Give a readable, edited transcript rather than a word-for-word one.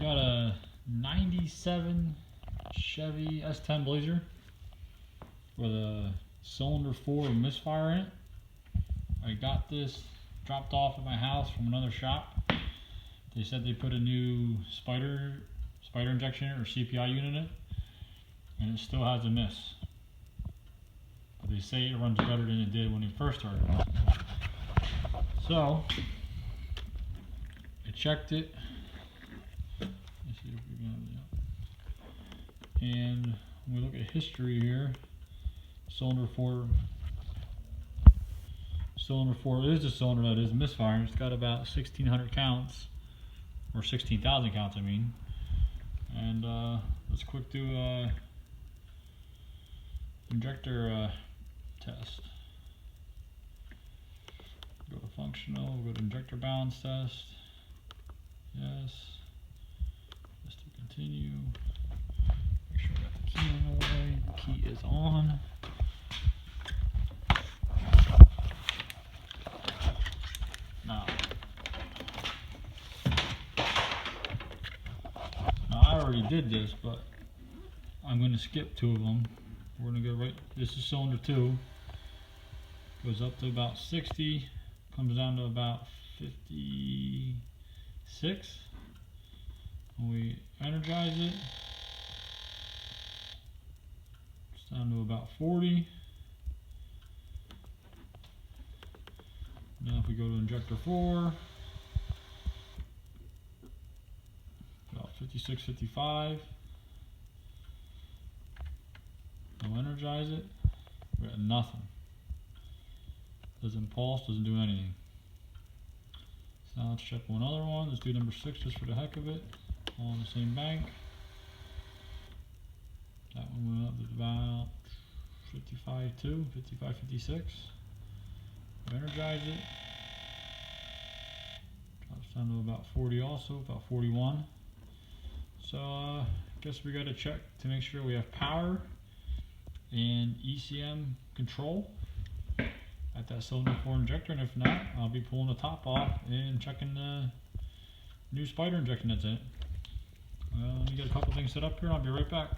got a 97 Chevy S10 Blazer with a cylinder 4 misfire in it. I got this dropped off at my house from another shop. They said they put a new spider injection or CPI unit in it, and it still has a miss. But they say it runs better than it did when it first started. So I checked it. Let's see if we can have it. And when we look at history here, cylinder 4 is a cylinder that is misfiring. It's got about 1,600 counts, or 16,000 counts, I mean. And let's quick do a injector test. Go to functional, go to injector balance test. Yes. Just to continue. Make sure I got the key on the way. The key is on. Now I already did this, but I'm going to skip 2 of them. We're going to go right. This is cylinder 2. Goes up to about 60. Comes down to about 56. When we energize it, it's down to about 40. Now if we go to injector 4, about 56, 55. Now energize it, we're at nothing. Doesn't pulse, doesn't do anything. So now let's check one other one. Let's do number 6 just for the heck of it. All on the same bank. That one went up to about 55 too, 55, 56. Energize it. Drops down to about 40 also, about 41. So I guess we got to check to make sure we have power and ECM control at that cylinder 4 injector, and if not, I'll be pulling the top off and checking the new spider injection that's in it. Let me get a couple things set up here and I'll be right back.